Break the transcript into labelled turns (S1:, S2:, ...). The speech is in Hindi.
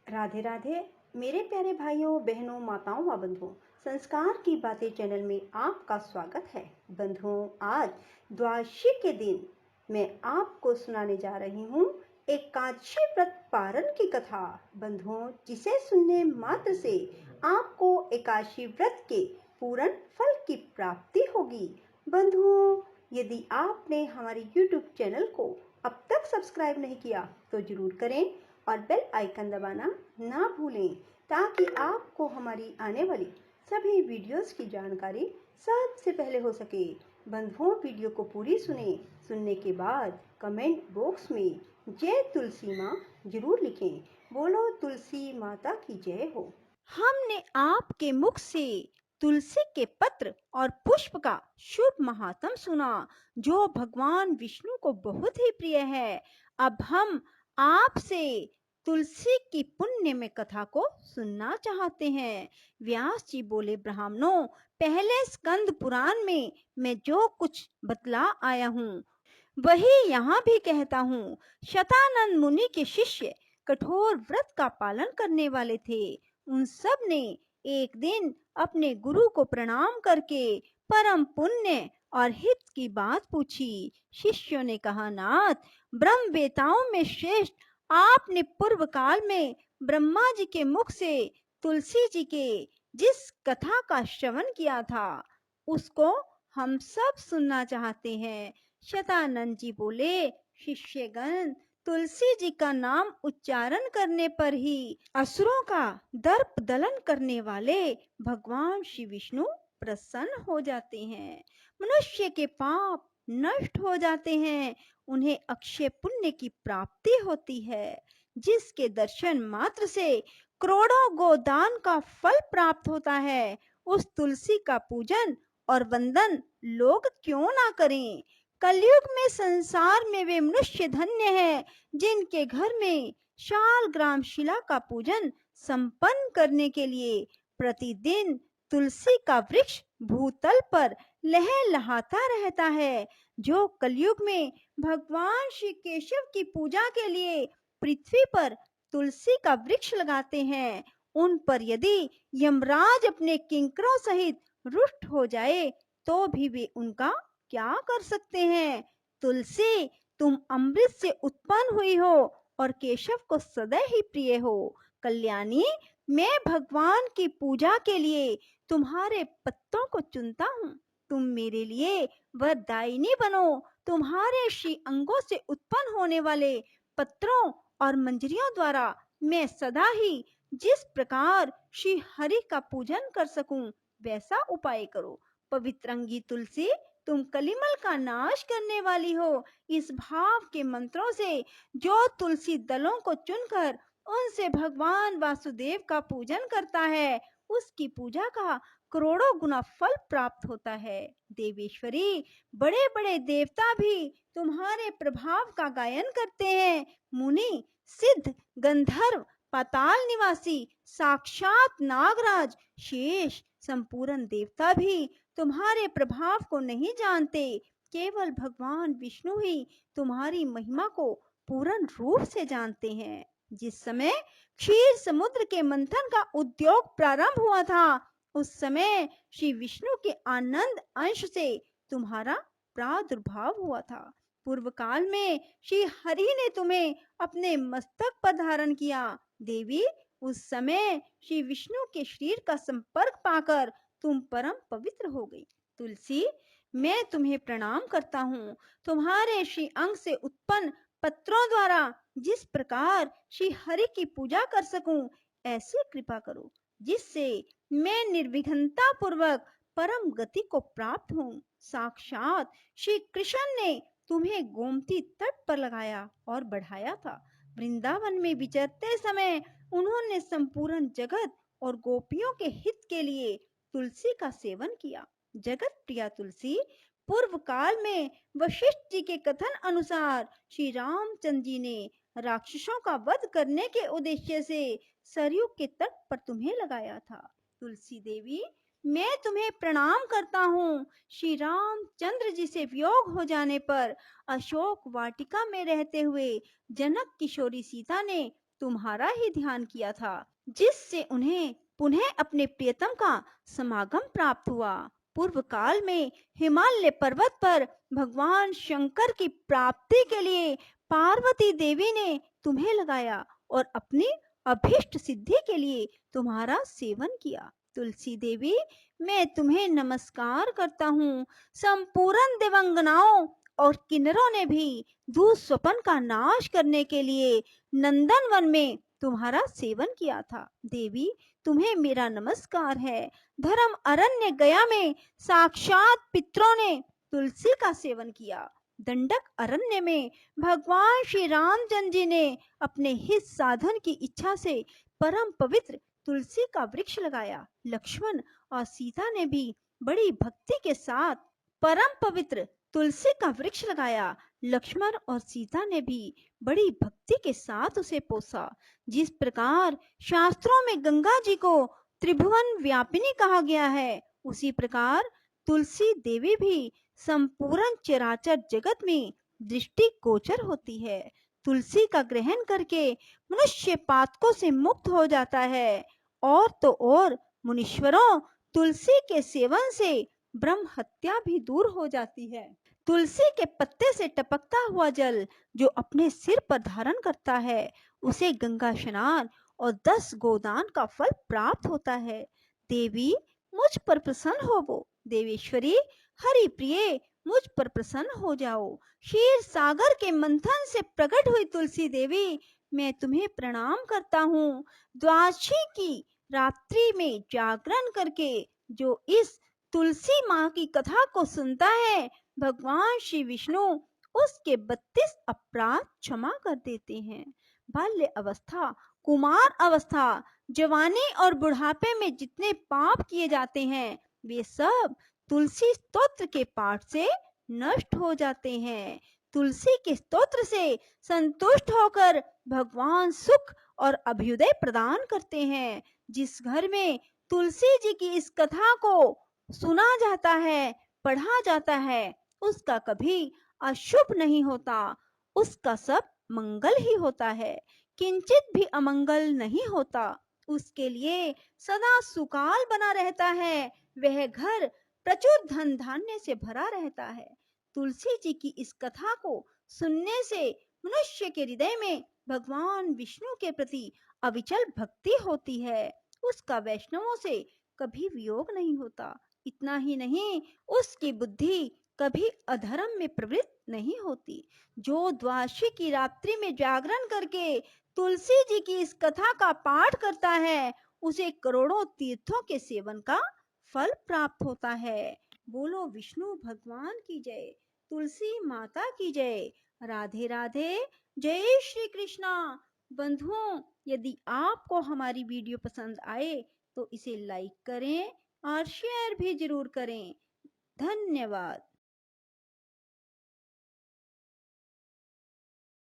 S1: राधे राधे। मेरे प्यारे भाइयों बहनों माताओं व बंधुओं, संस्कार की बातें चैनल में आपका स्वागत है। बंधुओं, आज द्वादशी के दिन मैं आपको सुनाने जा रही हूँ एकादशी व्रत पारण की कथा। बंधुओं, जिसे सुनने मात्र से आपको एकादशी व्रत के पूर्ण फल की प्राप्ति होगी। बंधुओं, यदि आपने हमारे YouTube चैनल को अब तक सब्सक्राइब नहीं किया तो जरूर करें और बेल आइकन दबाना ना भूलें, ताकि आपको हमारी आने वाली सभी वीडियोस की जानकारी सबसे पहले हो सके। बंधुओं, वीडियो को पूरी सुनने के बाद कमेंट बॉक्स में जय तुलसी माँ जरूर लिखें। बोलो तुलसी माता की जय हो। हमने आपके मुख से तुलसी के पत्र और पुष्प का शुभ महात्म सुना, जो भगवान विष्णु को बहुत ही प्रिय है। अब हम आपसे तुलसी की पुण्य में कथा को सुनना चाहते हैं। व्यास जी बोले, ब्राह्मणों, पहले स्कंद पुराण में मैं जो कुछ बतला आया हूँ वही यहाँ भी कहता हूँ। शतानंद मुनि के शिष्य कठोर व्रत का पालन करने वाले थे। उन सब ने एक दिन अपने गुरु को प्रणाम करके परम पुण्य और हित की बात पूछी। शिष्यों ने कहा, नाथ, ब्रह्मवेताओं में श्रेष्ठ आपने पूर्व काल में ब्रह्मा जी के मुख से तुलसी जी के जिस कथा का श्रवण किया था उसको हम सब सुनना चाहते हैं। शतानंद जी बोले, शिष्यगण, तुलसी जी का नाम उच्चारण करने पर ही असुरों का दर्प दलन करने वाले भगवान श्री विष्णु प्रसन्न हो जाते हैं। मनुष्य के पाप नष्ट हो जाते हैं, उन्हें अक्षय पुण्य की प्राप्ति होती है, जिसके दर्शन मात्र से करोड़ों गोदान का फल प्राप्त होता है। उस तुलसी का पूजन और वंदन लोग क्यों ना करें। कलयुग में संसार में वे मनुष्य धन्य है जिनके घर में शालग्राम शिला का पूजन संपन्न करने के लिए प्रतिदिन तुलसी का वृक्ष भूतल पर लहलहाता रहता है। जो कलयुग में भगवान श्री केशव की पूजा के लिए पृथ्वी पर तुलसी का वृक्ष लगाते हैं, उन पर यदि यमराज अपने किंकरों सहित रुष्ट हो जाए तो भी वे उनका क्या कर सकते हैं। तुलसी, तुम अमृत से उत्पन्न हुई हो और केशव को सदा ही प्रिय हो। कल्याणी, मैं भगवान की पूजा के लिए तुम्हारे पत्तों को चुनता हूँ। तुम मेरे लिए वरदायिनी बनो। तुम्हारे श्री अंगों से उत्पन्न होने वाले पत्रों और मंजरियों द्वारा मैं सदा ही जिस प्रकार श्री हरि का पूजन कर सकूं वैसा उपाय करो। पवित्रंगी तुलसी, तुम कलिमल का नाश करने वाली हो। इस भाव के मंत्रों से जो तुलसी दलों को चुनकर उनसे भगवान वासुदेव का पूजन करता है, उसकी पूजा का करोड़ों गुना फल प्राप्त होता है। देवेश्वरी, बड़े बड़े देवता भी तुम्हारे प्रभाव का गायन करते हैं। मुनि, सिद्ध, गंधर्व, पाताल निवासी, साक्षात नागराज, शेष, संपूर्ण देवता भी तुम्हारे प्रभाव को नहीं जानते। केवल भगवान विष्णु ही तुम्हारी महिमा को पूर्ण रूप से जानते हैं। जिस समय क्षीर समुद्र के मंथन का उद्योग प्रारंभ हुआ था, उस समय श्री विष्णु के आनंद अंश से तुम्हारा प्रादुर्भाव हुआ था। पूर्व काल में श्री हरि ने तुम्हें अपने मस्तक पर धारण किया। देवी, उस समय श्री विष्णु के शरीर का संपर्क पाकर तुम परम पवित्र हो गई। तुलसी, मैं तुम्हें प्रणाम करता हूँ। तुम्हारे श्री अंग से उत्पन्न पत्रों द्वारा जिस प्रकार श्री हरि की पूजा कर सकूं, ऐसी कृपा करो जिससे मैं निर्विघ्नता पूर्वक परम गति को प्राप्त हूँ। साक्षात श्री कृष्ण ने तुम्हें गोमती तट पर लगाया और बढ़ाया था। वृंदावन में विचरते समय उन्होंने संपूर्ण जगत और गोपियों के हित के लिए तुलसी का सेवन किया। जगत प्रिया तुलसी, पूर्व काल में वशिष्ठ जी के कथन अनुसार श्री रामचंद्र जी ने राक्षसों का वध करने के उद्देश्य से सरयू के तट पर तुम्हें लगाया था। तुलसी देवी, मैं तुम्हें प्रणाम करता हूँ। श्री रामचंद्र जी से वियोग हो जाने पर अशोक वाटिका में रहते हुए जनक किशोरी सीता ने तुम्हारा ही ध्यान किया था, जिससे उन्हें पुनः अपने प्रियतम का समागम प्राप्त हुआ। पूर्व काल में हिमालय पर्वत पर भगवान शंकर की प्राप्ति के लिए पार्वती देवी ने तुम्हें लगाया और अपनी अभीष्ट सिद्धि के लिए तुम्हारा सेवन किया। तुलसी देवी, मैं तुम्हें नमस्कार करता हूँ। संपूर्ण देवंगनाओं और किन्नरों ने भी दुःस्वप्न का नाश करने के लिए नंदन वन में तुम्हारा सेवन किया था। देवी, तुम्हें मेरा नमस्कार है। धर्म अरण्य गया में साक्षात पितरों ने तुलसी का सेवन किया। दंडक अरण्य में भगवान श्री रामचंद्र जी ने अपने हित साधन की इच्छा से परम पवित्र तुलसी का वृक्ष लगाया। लक्ष्मण और सीता ने भी बड़ी भक्ति के साथ परम पवित्र तुलसी का वृक्ष लगाया। लक्ष्मण और सीता ने भी बड़ी भक्ति के साथ उसे पोसा। जिस प्रकार शास्त्रों में गंगा जी को त्रिभुवन व्यापिनी कहा गया है, उसी प्रकार तुलसी देवी भी संपूर्ण चराचर जगत में दृष्टि गोचर होती है। तुलसी का ग्रहण करके मनुष्य पातकों से मुक्त हो जाता है। और तो और मुनीश्वरों, तुलसी के सेवन से ब्रह्म हत्या भी दूर हो जाती है। तुलसी के पत्ते से टपकता हुआ जल जो अपने सिर पर धारण करता है, उसे गंगा स्नान और 10 गोदान का फल प्राप्त होता है। देवी, मुझ पर प्रसन्न होवो। देवेश्वरी, हरि प्रिय, मुझ पर प्रसन्न हो जाओ। क्षीर सागर के मंथन से प्रकट हुई तुलसी देवी, मैं तुम्हें प्रणाम करता हूँ। द्वादशी की रात्रि में जागरण करके जो इस तुलसी माँ की कथा को सुनता है, भगवान श्री विष्णु उसके 32 अपराध क्षमा कर देते हैं। बाल्य अवस्था, कुमार अवस्था, जवानी और बुढ़ापे में जितने पाप किए जाते हैं, वे सब तुलसी स्तोत्र के पाठ से नष्ट हो जाते हैं। तुलसी के स्तोत्र से संतुष्ट होकर भगवान सुख और अभ्युदय प्रदान करते हैं। जिस घर में तुलसी जी की इस कथा को सुना जाता है, पढ़ा जाता है, उसका कभी अशुभ नहीं होता, उसका सब मंगल ही होता है, किंचित भी अमंगल नहीं होता। उसके लिए सदा सुकाल बना रहता है, वह घर प्रचुर धन धान्य से भरा रहता है। तुलसी जी की इस कथा को सुनने से मनुष्य के हृदय में भगवान विष्णु के प्रति अविचल भक्ति होती है, उसका वैष्णवों से कभी वियोग नहीं होता। इतना ही नहीं, उसकी बुद्धि कभी अधर्म में प्रवृत्त नहीं होती। जो द्वादशी की रात्रि में जागरण करके तुलसी जी की इस कथा का पाठ करता है, उसे करोड़ों तीर्थों के सेवन का फल प्राप्त होता है। बोलो विष्णु भगवान की जय, तुलसी माता की जय। राधे राधे, जय श्री कृष्णा। बंधुओं, यदि आपको हमारी वीडियो पसंद आए तो इसे लाइक करें और शेयर भी जरूर करें। धन्यवाद।